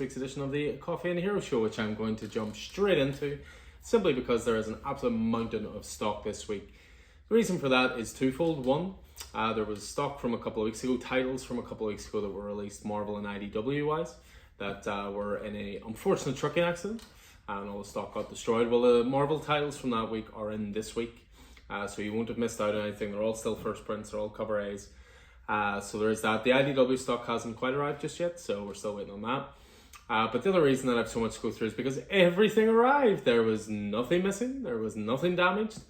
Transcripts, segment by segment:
week's edition of the Coffee and Hero Show, which I'm going to jump straight into simply because there is an absolute mountain of stock this week. The reason for that is twofold. One, there was stock from a couple of weeks ago, titles from a couple of weeks ago that were released Marvel and IDW wise that were in a unfortunate trucking accident and all the stock got destroyed. Well, the Marvel titles from that week are in this week, so you won't have missed out on anything. They're all still first prints, they're all cover A's. So there is that. The IDW stock hasn't quite arrived just yet, so we're still waiting on that. But the other reason that I have so much to go through is because everything arrived. There was nothing missing, there was nothing damaged.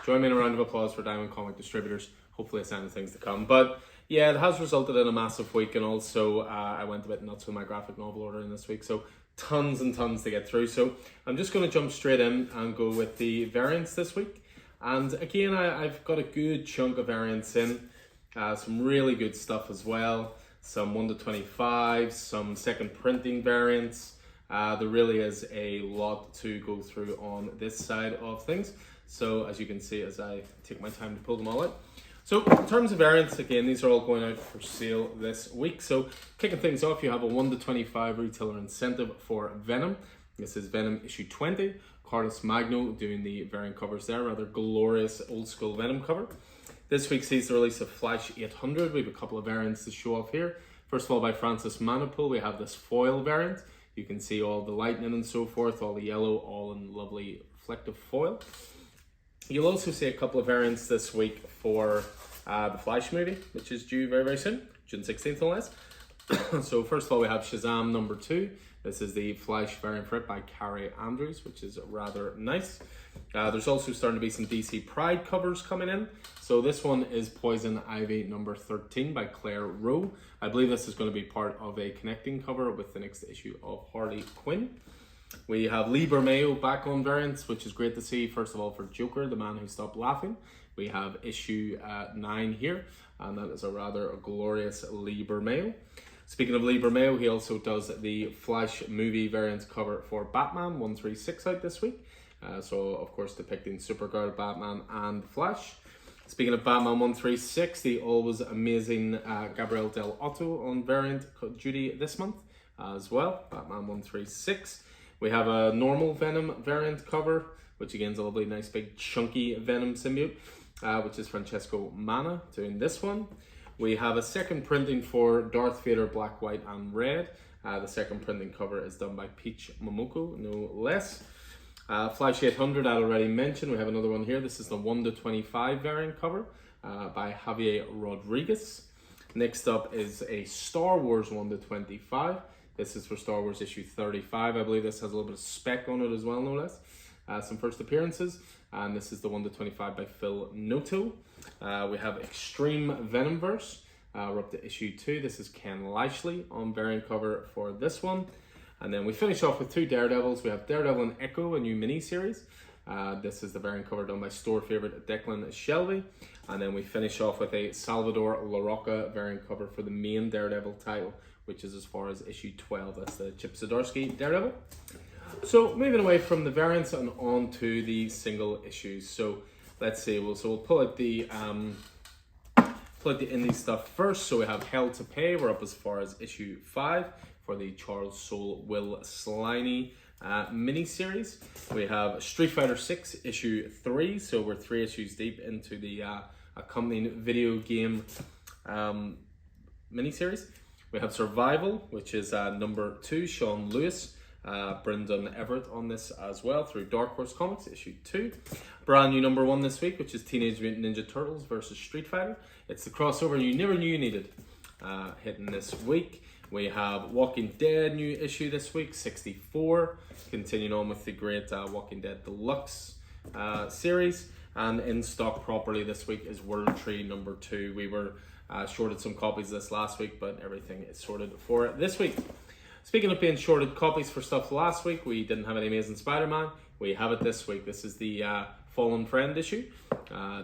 Join me in a round of applause for Diamond Comic Distributors. Hopefully a sign of things to come. But yeah, it has resulted in a massive week, and also I went a bit nuts with my graphic novel ordering this week, so tons and tons to get through. So I'm just going to jump straight in and go with the variants this week. And again, I've got a good chunk of variants in, some really good stuff as well, some 1-25, some second printing variants. There really is a lot to go through on this side of things. So as you can see, as I take my time to pull them all out. So in terms of variants, again, these are all going out for sale this week. So kicking things off, you have a 1-25 retailer incentive for Venom. This is Venom issue 20. Carlos Magno doing the variant covers there, rather glorious old school Venom cover. This week sees the release of Flash 800. We have a couple of variants to show off here. First of all, by Francis Manapul, we have this foil variant. You can see all the lightning and so forth, all the yellow, all in lovely reflective foil. You'll also see a couple of variants this week for the Flash movie, which is due very, very soon, June 16th no less. So first of all, we have Shazam number 2. This is the Flash variant for it by Carrie Andrews, which is rather nice. There's also starting to be some DC Pride covers coming in. So this one is Poison Ivy number 13 by Claire Rowe. I believe this is going to be part of a connecting cover with the next issue of Harley Quinn. We have Lee Bermeo back on variants, which is great to see. First of all, for Joker, the man who stopped laughing. We have issue 9 here, and that is a rather glorious Lee Bermeo. Speaking of Lee Bermeo, he also does the Flash movie variant cover for Batman 136 out this week. So, of course, depicting Supergirl, Batman, and Flash. Speaking of Batman 136, the always amazing Gabriel Del Otto on variant duty this month as well. Batman 136. We have a normal Venom variant cover, which again is a lovely, nice, big, chunky Venom symbiote, which is Francesco Manna doing this one. We have a second printing for Darth Vader Black, White, and Red. The second printing cover is done by Peach Momoko, no less. Flash 800, I already mentioned. We have another one here. This is the 1-25 variant cover by Javier Rodriguez. Next up is a Star Wars 1-25. This is for Star Wars issue 35. I believe this has a little bit of spec on it as well, no less. Some first appearances. And this is the 1-25 by Phil Noto. We have Extreme Venomverse. We're up to issue 2. This is Ken Lashley on variant cover for this one. And then we finish off with 2 Daredevils. We have Daredevil and Echo, a new mini-series. This is the variant cover done by store favorite Declan Shelby. And then we finish off with a Salvador LaRocca variant cover for the main Daredevil title, which is as far as issue 12. That's the Chip Zdarsky Daredevil. So moving away from the variants and on to the single issues. So let's see. We'll pull out the indie stuff first. So we have Hell to Pay. We're up as far as issue 5 for the Charles Soule Will Sliney miniseries. We have Street Fighter 6 issue 3. So we're 3 issues deep into the accompanying video game miniseries. We have Survival, which is number 2, Sean Lewis. Brendan Everett on this as well through Dark Horse Comics, issue 2. Brand new number 1 this week, which is Teenage Mutant Ninja Turtles versus Street Fighter. It's the crossover you never knew you needed, hitting this week. We have Walking Dead new issue this week, 64. Continuing on with the great Walking Dead Deluxe series. And in stock properly this week is World Tree number 2. We were shorted some copies this last week, but everything is sorted for this week. Speaking of being shorted copies for stuff last week, we didn't have any Amazing Spider-Man. We have it this week. This is the Fallen Friend issue,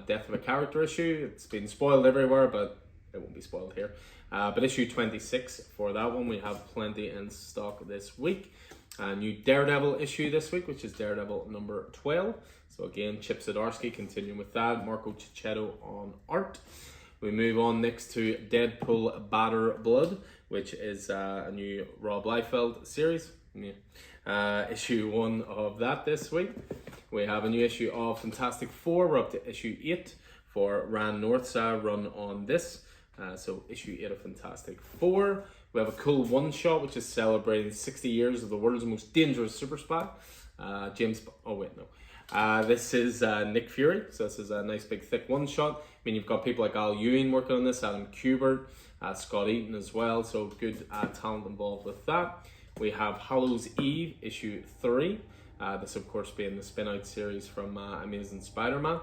Death of a Character issue. It's been spoiled everywhere, but it won't be spoiled here. But issue 26 for that one, we have plenty in stock this week. A new Daredevil issue this week, which is Daredevil number 12. So again, Chip Zdarsky continuing with that. Marco Cicchetto on art. We move on next to Deadpool Batter Blood, which is a new Rob Liefeld series. Issue 1 of that this week. We have a new issue of Fantastic Four. We're up to issue 8 for Rand North's run on this. So issue 8 of Fantastic Four. We have a cool one-shot which is celebrating 60 years of the world's most dangerous super spy. This is Nick Fury, so this is a nice big thick one-shot. I mean, you've got people like Al Ewing working on this, Adam Kubert, Scott Eaton as well, so good talent involved with that. We have Hallows' Eve, issue 3. This, of course, being the spin-out series from Amazing Spider-Man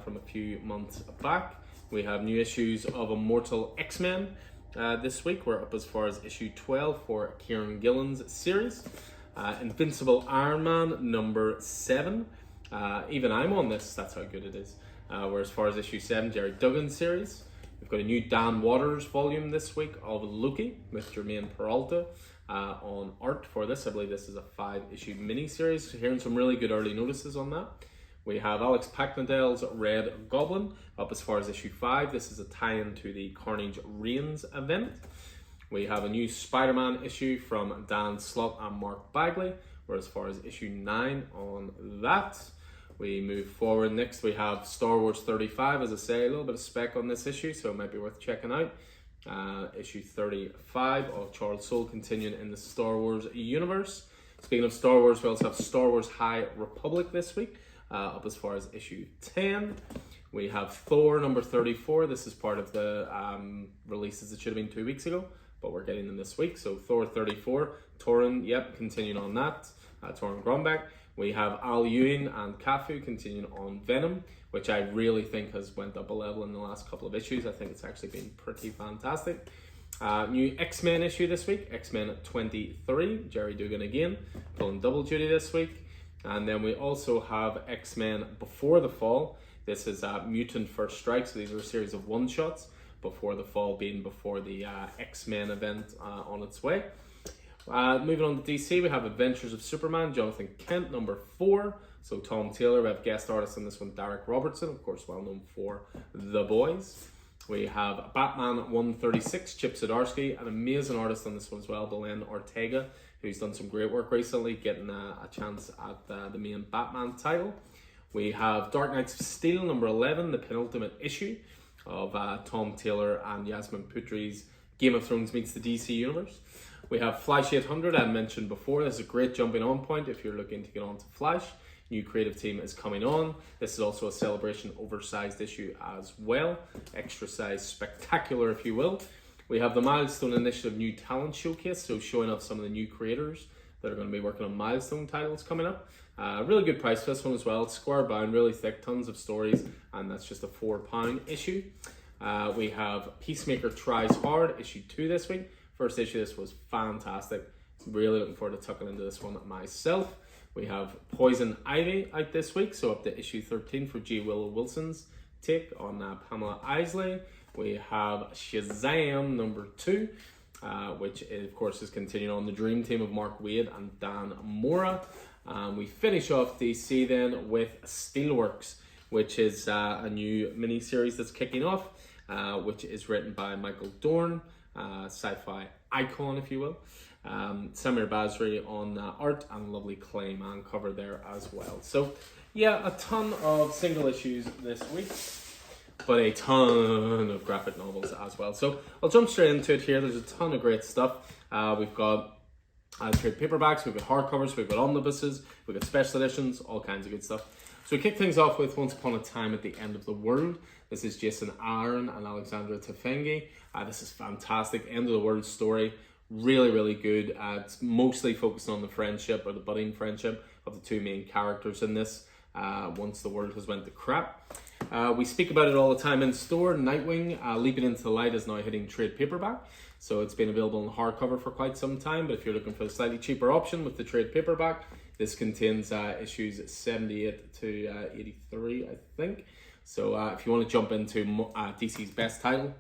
from a few months back. We have new issues of Immortal X-Men this week. We're up as far as issue 12 for Kieran Gillen's series. Invincible Iron Man number 7. Even I'm on this, that's how good it is. We're as far as issue 7, Jerry Duggan's series. We've got a new Dan Waters volume this week of Loki with Jermaine Peralta on art for this. I believe this is a 5-issue mini-series. So hearing some really good early notices on that. We have Alex Paknadale's Red Goblin up as far as issue 5. This is a tie-in to the Carnage Reigns event. We have a new Spider-Man issue from Dan Slott and Mark Bagley. We're as far as issue 9 on that. We move forward. Next we have Star Wars 35. As I say, a little bit of spec on this issue, so it might be worth checking out. Issue 35 of Charles Soule continuing in the Star Wars universe. Speaking of Star Wars, we also have Star Wars High Republic this week, up as far as issue 10. We have Thor number 34. This is part of the releases that should have been 2 weeks ago, but we're getting them this week. So Thor 34, Torun, continuing on that, Torun Grombeck. We have Al Ewing and Cafu continuing on Venom, which I really think has went up a level in the last couple of issues. I think it's actually been pretty fantastic. New X-Men issue this week, X-Men 23, Jerry Duggan again, pulling double duty this week. And then we also have X-Men Before the Fall. This is Mutant First Strike, so these are a series of one-shots, Before the Fall being before the X-Men event on its way. Moving on to DC, we have Adventures of Superman, Jonathan Kent, number 4. So Tom Taylor, we have guest artist on this one, Derek Robertson, of course well known for The Boys. We have Batman 136, Chip Zdarsky, an amazing artist on this one as well, Belen Ortega, who's done some great work recently, getting a chance at the main Batman title. We have Dark Knights of Steel, number 11, the penultimate issue of Tom Taylor and Yasmin Putri's Game of Thrones meets the DC Universe. We have Flash 800, I mentioned before. This is a great jumping on point if you're looking to get on to Flash. New creative team is coming on. This is also a celebration oversized issue as well. Extra size spectacular, if you will. We have the Milestone Initiative New Talent Showcase, so showing off some of the new creators that are going to be working on Milestone titles coming up. Really good price for this one as well. It's square bound, really thick, tons of stories, and that's just a £4 issue. We have Peacemaker Tries Hard, issue 2 this week. First issue, this was fantastic. Really looking forward to tucking into this one myself. We have Poison Ivy out this week, so up to issue 13 for G. Willow Wilson's take on Pamela Isley. We have Shazam number 2, which of course is continuing on the dream team of Mark Waid and Dan Mora. We finish off DC then with Steelworks, which is a new mini-series that's kicking off, which is written by Michael Dorn, sci-fi icon, if you will. Samir Basri on art, and lovely Clay Man cover there as well. So yeah, a ton of single issues this week, but a ton of graphic novels as well. So I'll jump straight into it here. There's a ton of great stuff. We've got trade paperbacks, we've got hardcovers, we've got omnibuses, we've got special editions, all kinds of good stuff. So we kick things off with Once Upon a Time at the End of the World. This is Jason Aaron and Alexandra Tefengi. This is fantastic, end of the world story. Really, really good. It's mostly focused on the friendship, or the budding friendship, of the two main characters in this, once the world has went to crap. We speak about it all the time in store. Nightwing, Leaping Into the Light, is now hitting trade paperback. So it's been available in hardcover for quite some time, but if you're looking for a slightly cheaper option with the trade paperback, this contains issues 78 to 83, I think. So if you want to jump into DC's best title,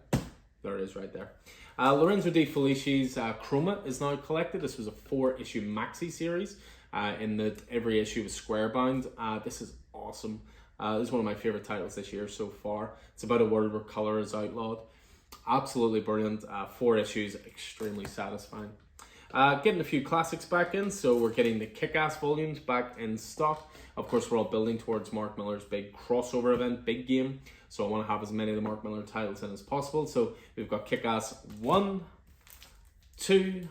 there it is right there. Lorenzo De Felici's Chroma is now collected. This was a 4-issue maxi series in that every issue was square bound. This is awesome. This is one of my favorite titles this year so far. It's about a world where color is outlawed. Absolutely brilliant. 4 issues, extremely satisfying. Getting a few classics back in, so we're getting the Kick-Ass volumes back in stock. Of course, we're all building towards Mark Millar's big crossover event, big game. So I want to have as many of the Mark Millar titles in as possible. So we've got Kick-Ass 1, 2,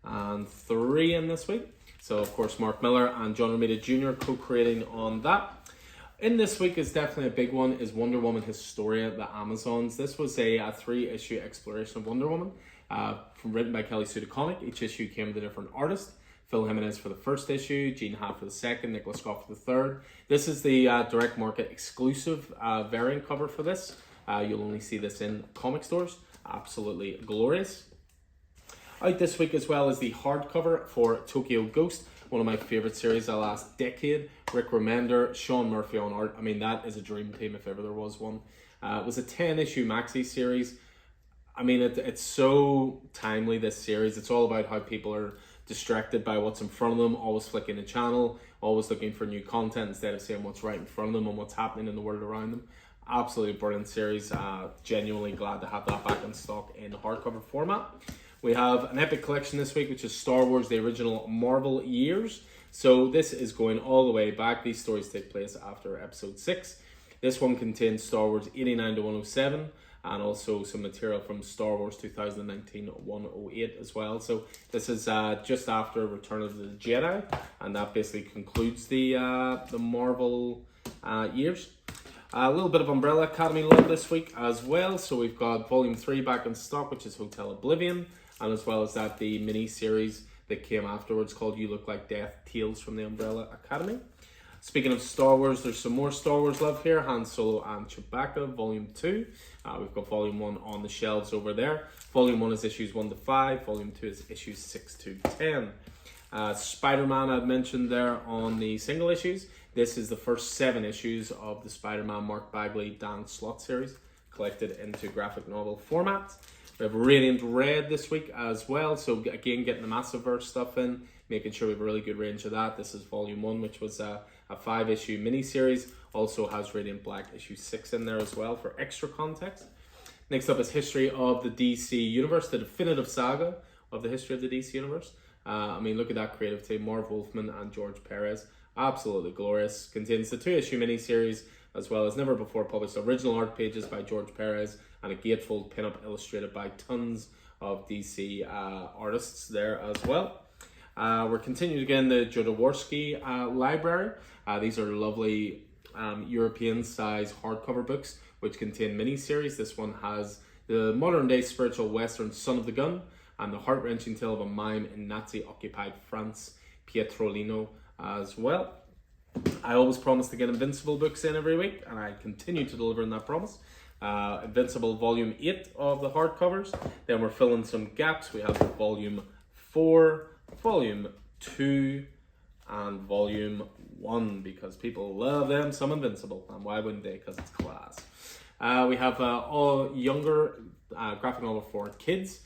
and 3 in this week. So of course, Mark Millar and John Romita Jr. co-creating on that. In this week is definitely a big one, is Wonder Woman Historia, the Amazons. This was a 3-issue exploration of Wonder Woman, written by Kelly Sue DeConnick. Each issue came with a different artist. Phil Jimenez for the first issue, Gene Hatt for the second, Nicholas Scott for the third. This is the direct market exclusive variant cover for this. You'll only see this in comic stores. Absolutely glorious. Out this week as well is the hardcover for Tokyo Ghost, one of my favorite series of the last decade. Rick Remender, Sean Murphy on art. I mean, that is a dream team if ever there was one. It was a 10-issue maxi series. I mean, it's so timely, this series. It's all about how people are distracted by what's in front of them, always flicking the channel, always looking for new content instead of seeing what's right in front of them and what's happening in the world around them. Absolutely brilliant series. Genuinely glad to have that back in stock in hardcover format. We have an epic collection this week, which is Star Wars, the original Marvel years. So this is going all the way back. These stories take place after episode 6. This one contains Star Wars 89 to 107. And also some material from Star Wars 2019-108 as well. So this is just after Return of the Jedi, and that basically concludes the Marvel years. A little bit of Umbrella Academy love this week as well. So we've got Volume 3 back in stock, which is Hotel Oblivion, and as well as that, the mini-series that came afterwards called You Look Like Death, Tales from the Umbrella Academy. Speaking of Star Wars, there's some more Star Wars love here. Han Solo and Chewbacca, Volume 2. We've got Volume 1 on the shelves over there. Volume 1 is issues 1 to 5. Volume 2 is issues 6 to 10. Spider-Man I'd mentioned there on the single issues. This is the first 7 issues of the Spider-Man Mark Bagley, Dan Slott series, collected into graphic novel format. We have Radiant Red this week as well. So again, getting the Massiverse stuff in, making sure we have a really good range of that. This is Volume 1, which was a 5-issue mini-series. Also has Radiant Black issue 6 in there as well for extra context. Next up is History of the DC Universe, the definitive saga of the history of the DC Universe. I mean, look at that creative team, Marv Wolfman and George Perez. Absolutely glorious. Contains the 2-issue mini-series, as well as never before published original art pages by George Perez and a gatefold pinup illustrated by tons of DC artists there as well. We're continuing again the Jodorowsky library. These are lovely European-size hardcover books which contain mini-series. This one has the modern-day spiritual western Son of the Gun and the heart-wrenching tale of a mime in Nazi-occupied France, Pietrolino as well. I always promise to get Invincible books in every week, and I continue to deliver on that promise. Invincible Volume 8 of the hardcovers. Then we're filling some gaps. We have Volume 4, Volume 2, and Volume 1, because people love them some Invincible, and why wouldn't they? Because it's class. We have all younger graphic novel for kids,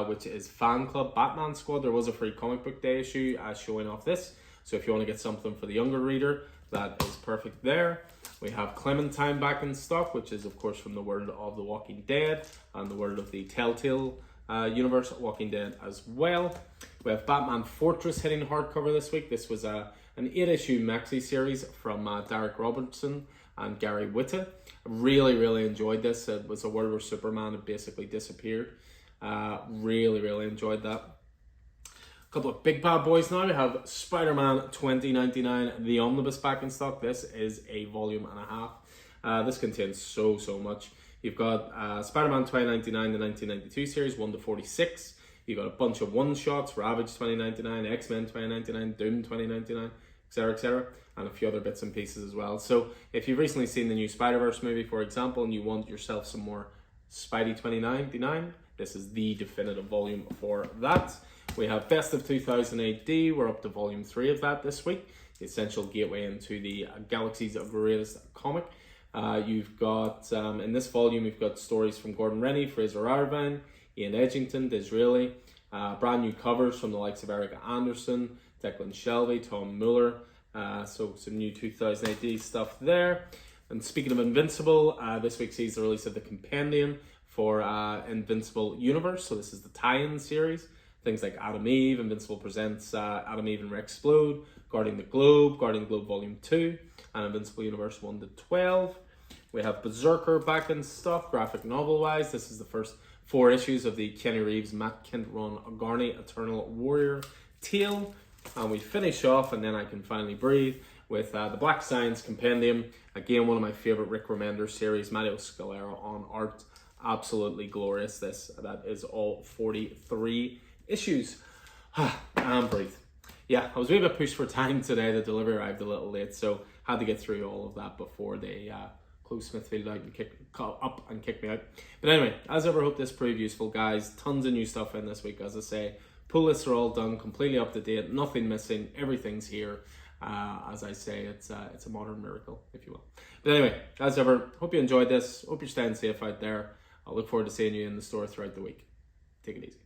which is Fan Club Batman Squad. There was a free comic book day issue showing off this, so if you want to get something for the younger reader, that is perfect there. We have Clementine back in stock, which is of course from the world of The Walking Dead and the world of the Telltale universe, Walking Dead as well. We have Batman Fortress hitting hardcover this week. This was an 8-issue maxi series from Derek Robertson and Gary Whitta. Really enjoyed this. It was a world where Superman had basically disappeared. Really enjoyed that. A couple of big bad boys now. We have Spider-Man 2099, the Omnibus back in stock. This is a volume and a half. This contains so much. You've got Spider-Man 2099, the 1992 series, 1 to 46. You've got a bunch of one-shots, Ravage 2099, X-Men 2099, Doom 2099, etc., and a few other bits and pieces as well. So if you've recently seen the new Spider-Verse movie, for example, and you want yourself some more Spidey 2099, this is the definitive volume for that. We have Best of 2000 AD. We're up to Volume 3 of that this week. The essential gateway into the galaxy's greatest comic. You've got, in this volume, you've got stories from Gordon Rennie, Fraser Irvine, Ian Edgington, Disraeli, brand new covers from the likes of Erica Anderson, Declan Shelvey, Tom Muller, So some new 2000 AD stuff there. And speaking of Invincible, this week sees the release of the compendium for Invincible Universe. So this is the tie-in series. Things like Adam Eve, Invincible Presents Adam Eve and Rexplode, Guarding the Globe Volume 2, and Invincible Universe 1 to 12. We have Berserker back in stock, graphic novel-wise. This is the first 4 issues of the Kenny Reeves, Matt Kindt, Ron Garney Eternal Warrior tale. And we finish off, and then I can finally breathe, with the Black Science Compendium. Again, one of my favorite Rick Remender series. Mario Scalera on art. Absolutely glorious. That is all 43 issues. And breathe. Yeah, I was a wee bit pushed for time today. The delivery arrived a little late, so had to get through all of that before they close Smithfield out and kick me out. But anyway, as ever, hope this proved useful, guys. Tons of new stuff in this week, as I say. Pull lists are all done, completely up to date, nothing missing, everything's here. As I say, it's a modern miracle, if you will. But anyway, as ever, hope you enjoyed this. Hope you're staying safe out there. I'll look forward to seeing you in the store throughout the week. Take it easy.